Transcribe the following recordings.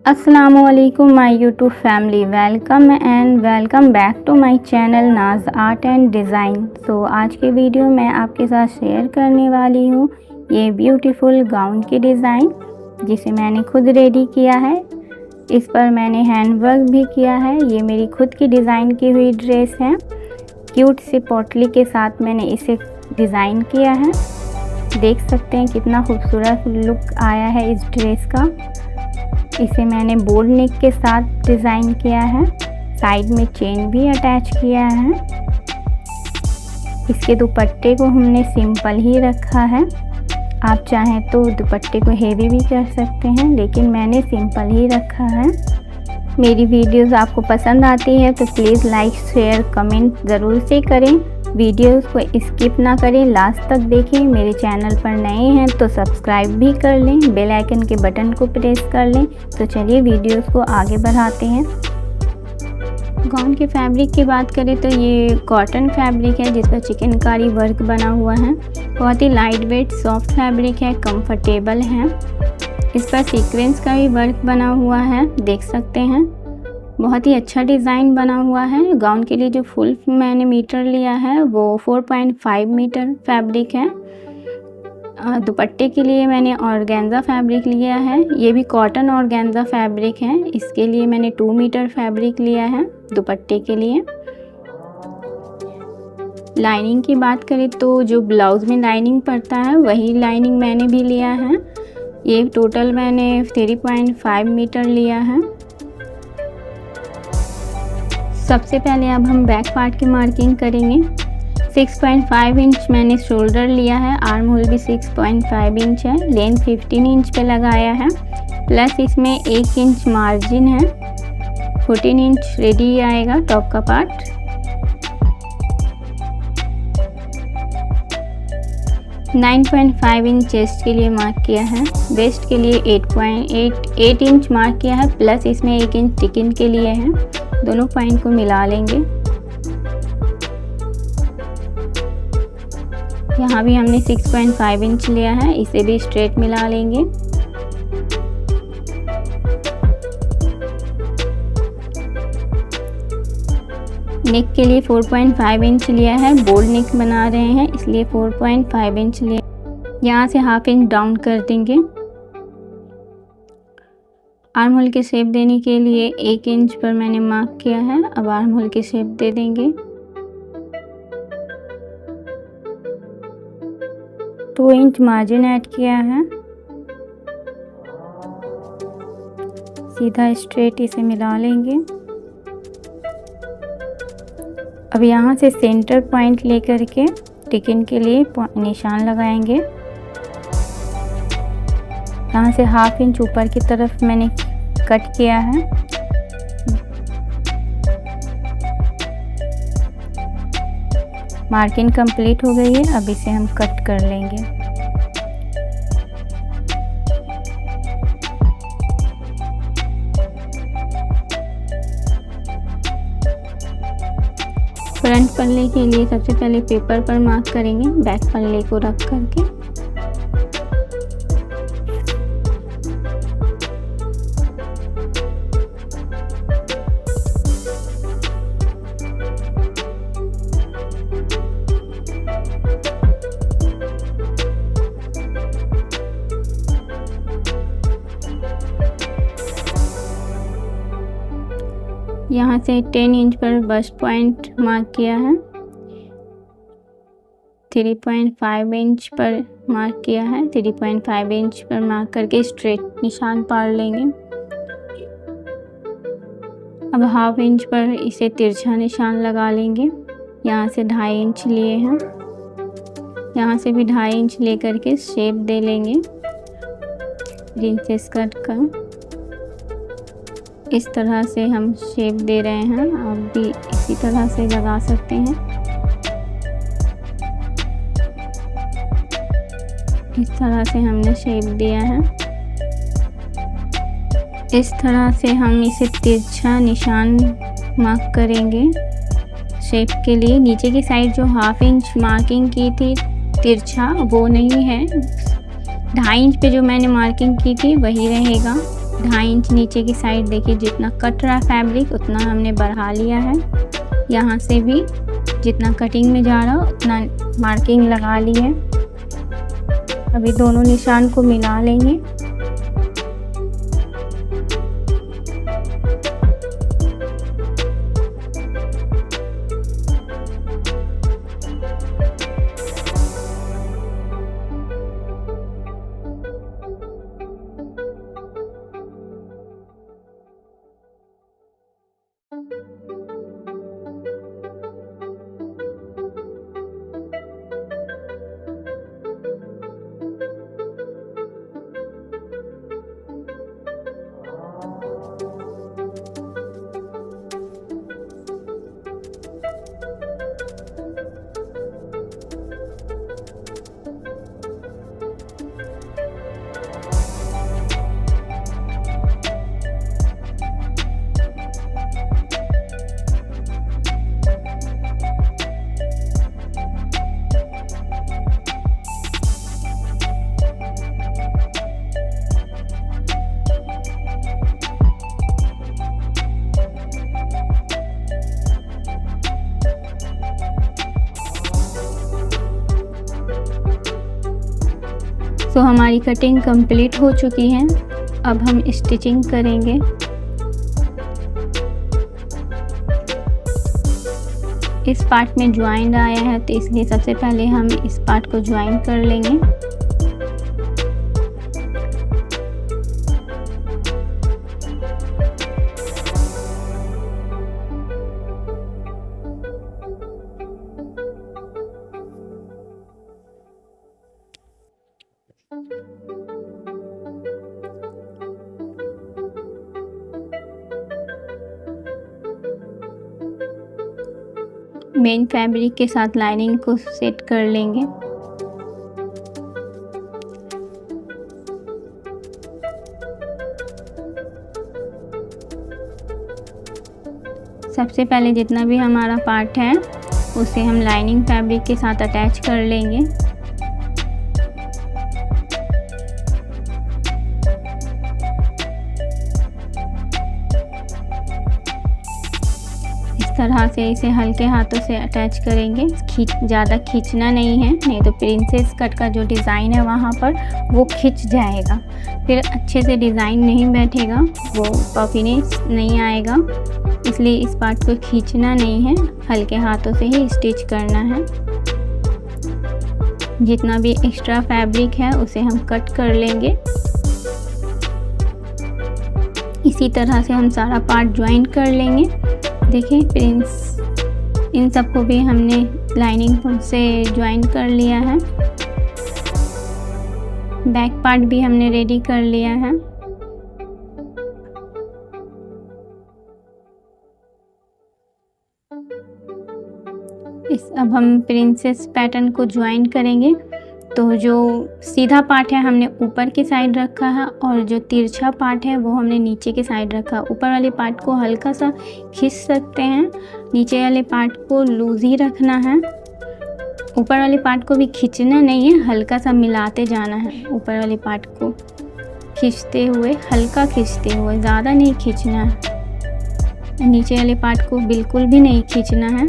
अस्सलामुअलैकुम my YouTube family, welcome back to my channel Naaz art and design. So आज के video में आपके साथ शेयर करने वाली हूँ ये ब्यूटीफुल गाउन की डिज़ाइन, जिसे मैंने खुद रेडी किया है। इस पर मैंने हैंड वर्क भी किया है। ये मेरी खुद की डिज़ाइन की हुई ड्रेस है। क्यूट सी पोटली के साथ मैंने इसे डिज़ाइन किया है। देख सकते हैं कितना खूबसूरत लुक आया है इस ड्रेस का। इसे मैंने बोल्ड नेक के साथ डिज़ाइन किया है। साइड में चेन भी अटैच किया है। इसके दुपट्टे को हमने सिंपल ही रखा है। आप चाहें तो दुपट्टे को हेवी भी कर सकते हैं, लेकिन मैंने सिंपल ही रखा है। मेरी वीडियोस आपको पसंद आती है तो प्लीज़ लाइक शेयर कमेंट ज़रूर से करें। वीडियोस को स्किप ना करें, लास्ट तक देखें। मेरे चैनल पर नए हैं तो सब्सक्राइब भी कर लें, बेल आइकन के बटन को प्रेस कर लें। तो चलिए वीडियोस को आगे बढ़ाते हैं। गाउन के फैब्रिक की बात करें तो ये कॉटन फैब्रिक है, जिस पर चिकनकारी वर्क बना हुआ है। बहुत ही लाइट वेट सॉफ्ट फैब्रिक है, कंफर्टेबल है। इस पर सीक्वेंस का भी वर्क बना हुआ है, देख सकते हैं। बहुत ही अच्छा डिज़ाइन बना हुआ है। गाउन के लिए जो फुल मैंने मीटर लिया है वो 4.5 मीटर फैब्रिक है। दुपट्टे के लिए मैंने ऑर्गेन्जा फैब्रिक लिया है। ये भी कॉटन ऑर्गेन्जा फैब्रिक है। इसके लिए मैंने 2 मीटर फैब्रिक लिया है दुपट्टे के लिए। लाइनिंग की बात करें तो जो ब्लाउज़ में लाइनिंग पड़ता है वही लाइनिंग मैंने भी लिया है। ये टोटल मैंने 3.5 मीटर लिया है। सबसे पहले अब हम बैक पार्ट की मार्किंग करेंगे। 6.5 इंच मैंने शोल्डर लिया है। आर्म होल भी 6.5 इंच है। लेंथ 15 इंच पे लगाया है, प्लस इसमें 1 इंच मार्जिन है। 14 इंच रेडी आएगा टॉप का पार्ट। नाइन 9.5 इंच चेस्ट के लिए मार्क किया है। वेस्ट के लिए 8 इंच मार्क किया है, प्लस इसमें 1 इंच टिकिन के लिए है। दोनों पॉइंट को मिला लेंगे। यहाँ भी हमने 6.5 इंच लिया है, इसे भी स्ट्रेट मिला लेंगे। नेक के लिए 4.5 इंच लिया है। बोल्ड नेक बना रहे हैं इसलिए 4.5 इंच लिया। यहाँ से हाफ इंच डाउन कर देंगे। आर्म होल के शेप देने के लिए 1 इंच पर मैंने मार्क किया है। अब आर्म होल के शेप दे देंगे। 2 इंच मार्जिन ऐड किया है। सीधा स्ट्रेट इसे मिला लेंगे। अब यहाँ से सेंटर पॉइंट लेकर के टिकिन के लिए निशान लगाएंगे। यहाँ से हाफ इंच ऊपर की तरफ मैंने कट किया है। मार्किंग कंप्लीट हो गई है। अब इसे हम कट कर लेंगे। फ्रंट पल्ले के लिए सबसे पहले पेपर पर मार्क करेंगे, बैक पल्ले को रख करके। यहाँ से 10 इंच पर बस्ट पॉइंट मार्क किया है। 3.5 इंच पर मार्क किया है। 3.5 इंच पर मार्क करके स्ट्रेट निशान पाड़ लेंगे। अब हाफ इंच पर इसे तिरछा निशान लगा लेंगे। यहाँ से 2.5 इंच लिए हैं। यहाँ से भी 2.5 इंच ले करके शेप दे लेंगे प्रिंसेस कट का। इस तरह से हम शेप दे रहे हैं, आप भी इसी तरह से लगा सकते हैं। इस तरह से हमने शेप दिया है। इस तरह से हम इसे तिरछा निशान मार्क करेंगे शेप के लिए। नीचे की साइड जो हाफ इंच मार्किंग की थी तिरछा, वो नहीं है। 2.5 इंच पे जो मैंने मार्किंग की थी वही रहेगा। 2.5 इंच नीचे की साइड देखिए, जितना कट रहा फैब्रिक उतना हमने बढ़ा लिया है। यहाँ से भी जितना कटिंग में जा रहा उतना मार्किंग लगा ली है। अभी दोनों निशान को मिला लेंगे। तो हमारी कटिंग कंप्लीट हो चुकी है। अब हम स्टिचिंग करेंगे। इस पार्ट में ज्वाइन आया है तो इसलिए सबसे पहले हम इस पार्ट को ज्वाइन कर लेंगे। मेन फैब्रिक के साथ लाइनिंग को सेट कर लेंगे। सबसे पहले जितना भी हमारा पार्ट है उसे हम लाइनिंग फैब्रिक के साथ अटैच कर लेंगे। इस तरह से इसे हल्के हाथों से अटैच करेंगे। ज़्यादा खींचना नहीं है, नहीं तो प्रिंसेस कट का जो डिज़ाइन है वहाँ पर वो खिंच जाएगा, फिर अच्छे से डिज़ाइन नहीं बैठेगा, वो पफीनेस नहीं आएगा। इसलिए इस पार्ट को खींचना नहीं है, हल्के हाथों से ही स्टिच करना है। जितना भी एक्स्ट्रा फैब्रिक है उसे हम कट कर लेंगे। इसी तरह से हम सारा पार्ट ज्वाइन कर लेंगे। देखिए प्रिंस, इन सबको भी हमने लाइनिंग से ज्वाइन कर लिया है। बैक पार्ट भी हमने रेडी कर लिया है। अब हम प्रिंसेस पैटर्न को ज्वाइन करेंगे। तो जो सीधा पार्ट है हमने ऊपर की साइड रखा है और जो तिरछा पार्ट है वो हमने नीचे की साइड रखा। ऊपर वाले पार्ट को हल्का सा खींच सकते हैं, नीचे वाले पार्ट को लूज ही रखना है। ऊपर वाले पार्ट को भी खींचना नहीं है, हल्का सा मिलाते जाना है। ऊपर वाले पार्ट को खींचते हुए, हल्का खींचते हुए, ज़्यादा नहीं खींचना है। नीचे वाले पार्ट को बिल्कुल भी नहीं खींचना है।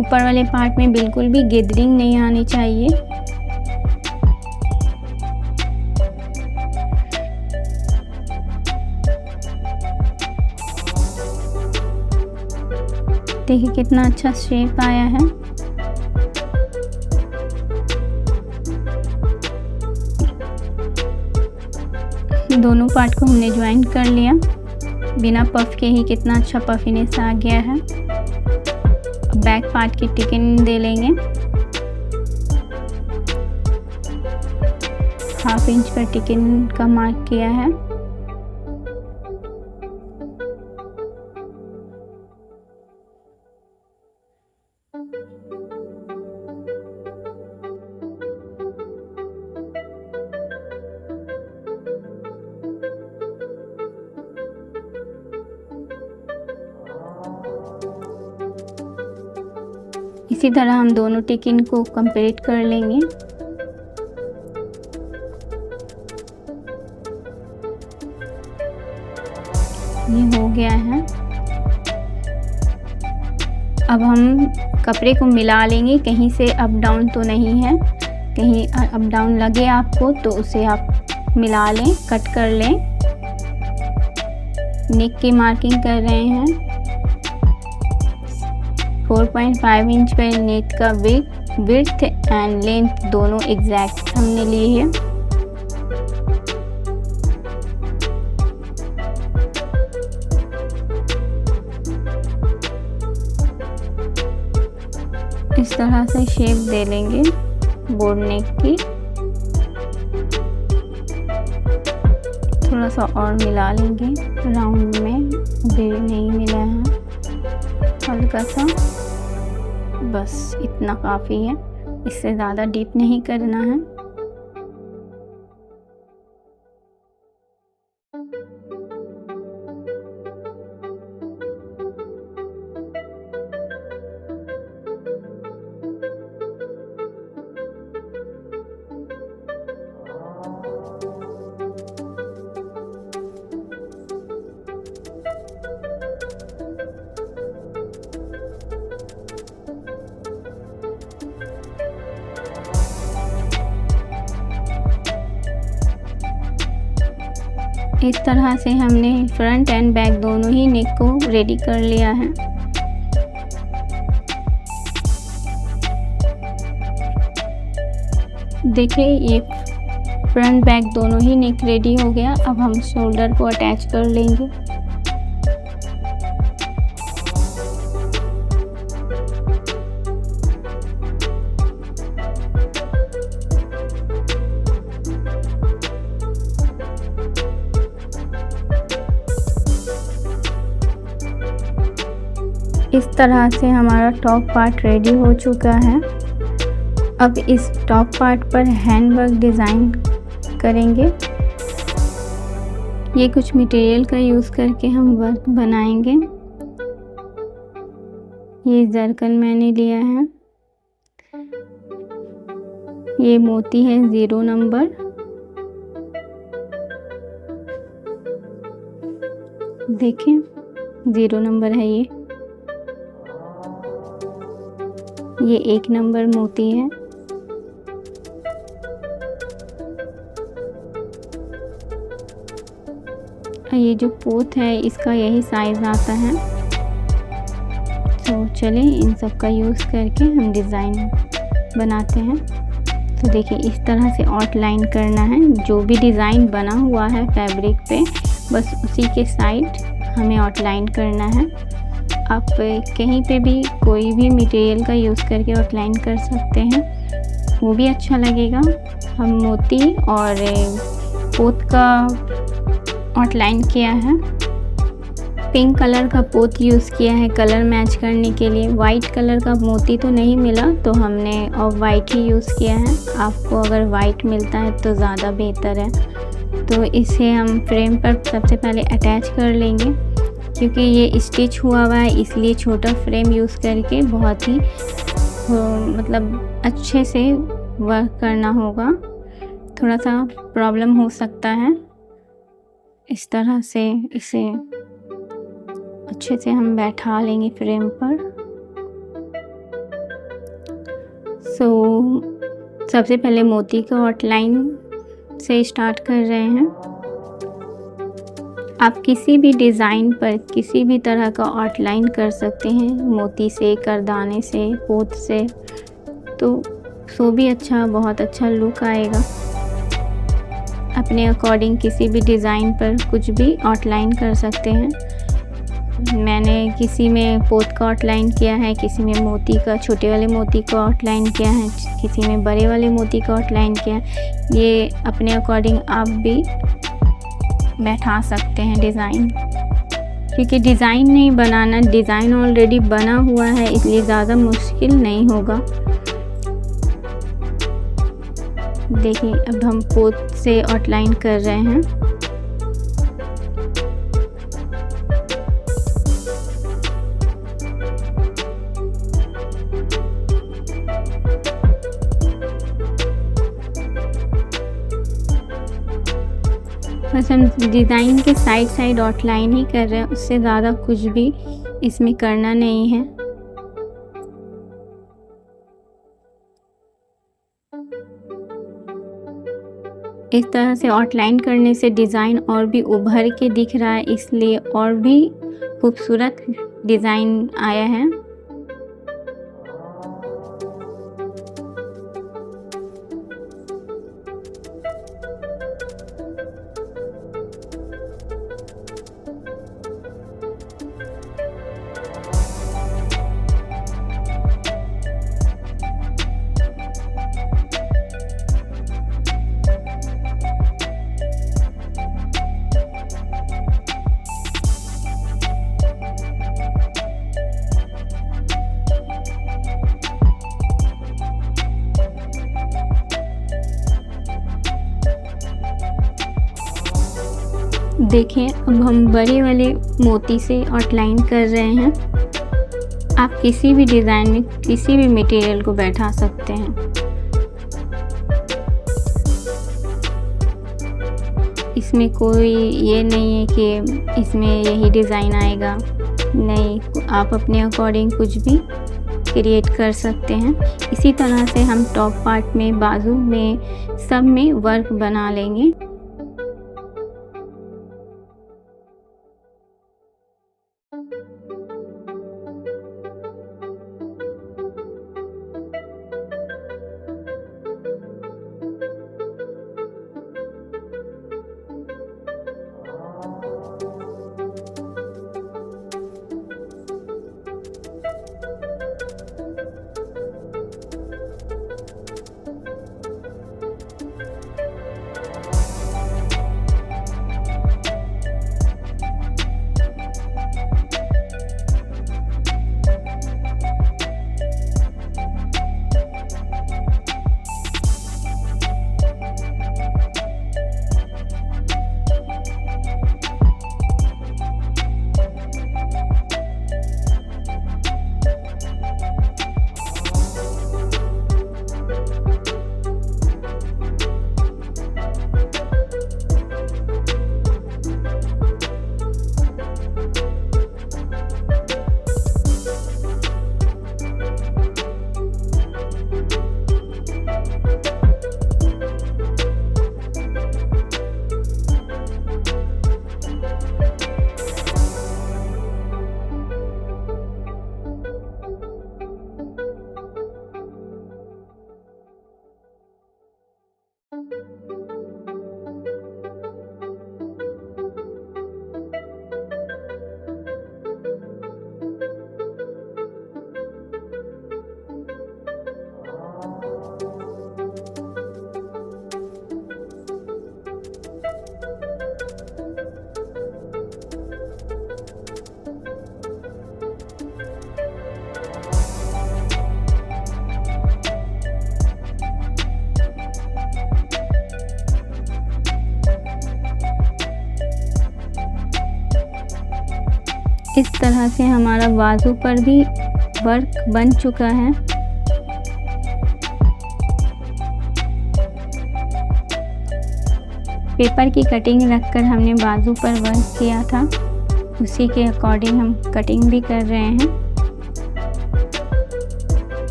ऊपर वाले पार्ट में बिल्कुल भी गैदरिंग नहीं आनी चाहिए। देखिए कितना अच्छा शेप आया है। दोनों पार्ट को हमने ज्वाइन कर लिया। बिना पफ के ही कितना अच्छा पफीनेस आ गया है। बैक पार्ट की टिकिन दे लेंगे। 1/2 इंच पर टिकिन का मार्क किया है। इसी तरह हम दोनों टिकिन को कंप्लीट कर लेंगे। ये हो गया है। अब हम कपड़े को मिला लेंगे, कहीं से अप डाउन तो नहीं है, कहीं अप डाउन लगे आपको तो उसे आप मिला लें, कट कर लें। नेक की मार्किंग कर रहे हैं। 4.5 इंच पर नेक का विड्थ एंड लेंथ दोनों एग्जैक्ट हमने लिए है। इस तरह से शेप दे लेंगे बोर्ड नेक की। थोड़ा सा और मिला लेंगे राउंड में, अभी नहीं मिला है, हल्का सा, बस इतना काफ़ी है, इससे ज़्यादा डीप नहीं करना है। इस तरह से हमने फ्रंट एंड बैक दोनों ही नेक को रेडी कर लिया है। देखिए ये फ्रंट बैक दोनों ही नेक रेडी हो गया। अब हम शोल्डर को अटैच कर लेंगे। इस तरह से हमारा टॉप पार्ट रेडी हो चुका है। अब इस टॉप पार्ट पर हैंड वर्क डिज़ाइन करेंगे। ये कुछ मटेरियल का यूज़ करके हम वर्क बनाएंगे। ये जरकन मैंने लिया है। ये मोती है 0 नंबर। देखें 0 नंबर है ये 1 नंबर मोती है। ये जो पोत है इसका यही साइज़ आता है। तो चलें इन सब का यूज़ करके हम डिज़ाइन बनाते हैं। तो देखिए इस तरह से आउटलाइन करना है। जो भी डिज़ाइन बना हुआ है फैब्रिक पे बस उसी के साइड हमें आउटलाइन करना है। आप कहीं पे भी कोई भी मटेरियल का यूज़ करके आउटलाइन कर सकते हैं, वो भी अच्छा लगेगा। हम मोती और पोत का आउटलाइन किया है। पिंक कलर का पोत यूज़ किया है कलर मैच करने के लिए। वाइट कलर का मोती तो नहीं मिला तो हमने ऑफ वाइट ही यूज़ किया है। आपको अगर वाइट मिलता है तो ज़्यादा बेहतर है। तो इसे हम फ्रेम पर सबसे पहले अटैच कर लेंगे। क्योंकि ये स्टिच हुआ है इसलिए छोटा फ्रेम यूज़ करके बहुत ही मतलब अच्छे से वर्क करना होगा। थोड़ा सा प्रॉब्लम हो सकता है। इस तरह से इसे अच्छे से हम बैठा लेंगे फ्रेम पर। सबसे पहले मोती का आउटलाइन से स्टार्ट कर रहे हैं। आप किसी भी डिज़ाइन पर किसी भी तरह का आउटलाइन कर सकते हैं, मोती से, करदाने से, पोत से, तो भी अच्छा, बहुत अच्छा लुक आएगा। अपने अकॉर्डिंग किसी भी डिज़ाइन पर कुछ भी आउटलाइन कर सकते हैं। मैंने किसी में पोत का आउटलाइन किया है, किसी में मोती का, छोटे वाले मोती का आउटलाइन किया है, किसी में बड़े वाले मोती का आउटलाइन किया है। ये अपने अकॉर्डिंग आप भी बैठा सकते हैं डिज़ाइन। क्योंकि डिज़ाइन नहीं बनाना, डिज़ाइन ऑलरेडी बना हुआ है इसलिए ज़्यादा मुश्किल नहीं होगा। देखिए अब हम पोत से आउटलाइन कर रहे हैं। बस हम डिज़ाइन के साइड साइड आउटलाइन ही कर रहे हैं, उससे ज़्यादा कुछ भी इसमें करना नहीं है। इस तरह से आउटलाइन करने से डिज़ाइन और भी उभर के दिख रहा है, इसलिए और भी खूबसूरत डिज़ाइन आया है। देखें, अब हम बड़े वाले मोती से आउटलाइन कर रहे हैं। आप किसी भी डिज़ाइन में किसी भी मटेरियल को बैठा सकते हैं। इसमें कोई ये नहीं है कि इसमें यही डिज़ाइन आएगा, नहीं, आप अपने अकॉर्डिंग कुछ भी क्रिएट कर सकते हैं। इसी तरह से हम टॉप पार्ट में, बाजू में, सब में वर्क बना लेंगे। इस तरह से हमारा बाजू पर भी वर्क बन चुका है। पेपर की कटिंग रखकर हमने बाजू पर वर्क किया था, उसी के अकॉर्डिंग हम कटिंग भी कर रहे हैं।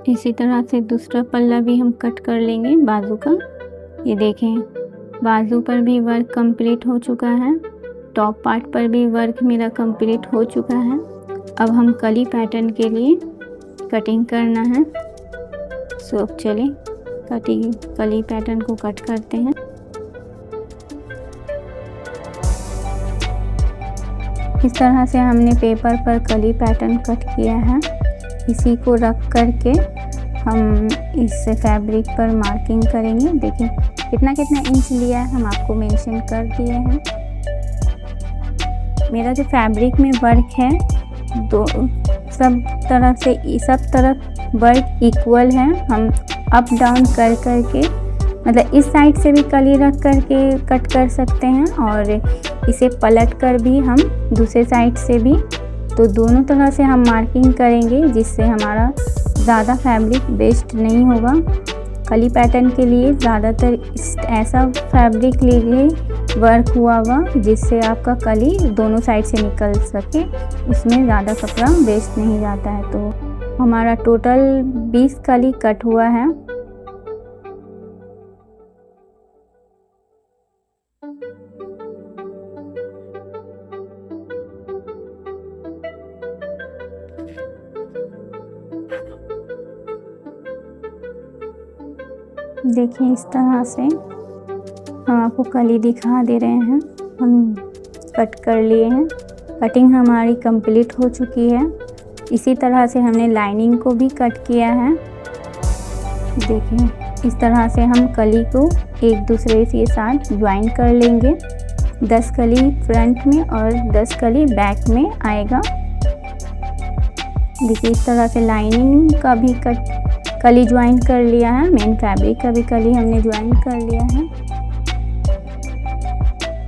इसी तरह से दूसरा पल्ला भी हम कट कर लेंगे बाजू का। ये देखें, बाजू पर भी वर्क कंप्लीट हो चुका है, टॉप पार्ट पर भी वर्क मेरा कंप्लीट हो चुका है। अब हम कली पैटर्न के लिए कटिंग करना है। सो चलिए कली पैटर्न को कट करते हैं। इस तरह से हमने पेपर पर कली पैटर्न कट किया है। इसी को रख करके हम इस फैब्रिक पर मार्किंग करेंगे। देखिए कितना इंच लिया है, हम आपको मेंशन कर दिए हैं। मेरा जो फैब्रिक में वर्क है सब तरफ वर्क इक्वल है। हम अप डाउन कर के मतलब इस साइड से भी कली रख कर के कट कर सकते हैं और इसे पलट कर भी हम दूसरे साइड से भी, तो दोनों तरह से हम मार्किंग करेंगे जिससे हमारा ज़्यादा फैब्रिक वेस्ट नहीं होगा। कली पैटर्न के लिए ज़्यादातर ऐसा फैब्रिक लीजिए वर्क हुआ जिससे आपका कली दोनों साइड से निकल सके, उसमें ज़्यादा कपड़ा वेस्ट नहीं जाता है। तो हमारा टोटल 20 कली कट हुआ है। देखिए इस तरह से हम आपको कली दिखा दे रहे हैं। हम कट कर लिए हैं, कटिंग हमारी कंप्लीट हो चुकी है। इसी तरह से हमने लाइनिंग को भी कट किया है। देखिए इस तरह से हम कली को एक दूसरे के साथ ज्वाइन कर लेंगे। 10 कली फ्रंट में और 10 कली बैक में आएगा। देखिए इस तरह से लाइनिंग का भी कली ज्वाइन कर लिया है, मेन फैब्रिक का भी कली हमने ज्वाइन कर लिया है।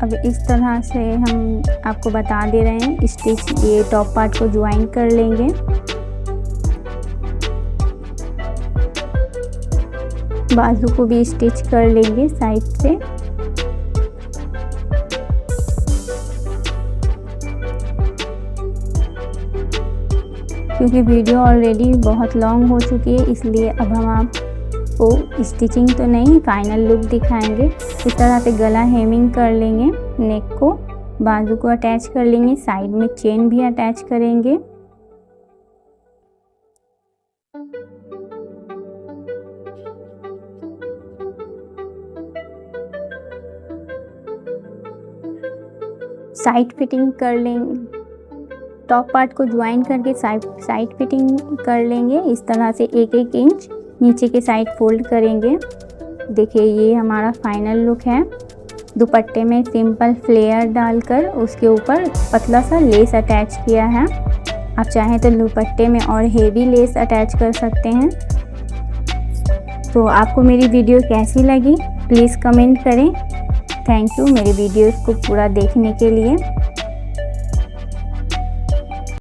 अब इस तरह से हम आपको बता दे रहे हैं स्टिच ये टॉप पार्ट को ज्वाइन कर लेंगे। बाजू को भी स्टिच कर लेंगे साइड से। क्योंकि वीडियो ऑलरेडी बहुत लॉन्ग हो चुकी है, इसलिए अब हम आपको स्टिचिंग तो नहीं फाइनल लुक दिखाएंगे। इस तरह से गला हेमिंग कर लेंगे, नेक को बाजू को अटैच कर लेंगे, साइड में चेन भी अटैच करेंगे। साइड फिटिंग कर लेंगे, टॉप पार्ट को ज्वाइन करके साइड फिटिंग कर लेंगे। इस तरह से 1-1 इंच नीचे के साइड फोल्ड करेंगे। देखिए ये हमारा फाइनल लुक है। दुपट्टे में सिंपल फ्लेयर डालकर उसके ऊपर पतला सा लेस अटैच किया है। आप चाहें तो दुपट्टे में और हेवी लेस अटैच कर सकते हैं। तो आपको मेरी वीडियो कैसी लगी प्लीज़ कमेंट करें। थैंक यू मेरी वीडियोस को पूरा देखने के लिए।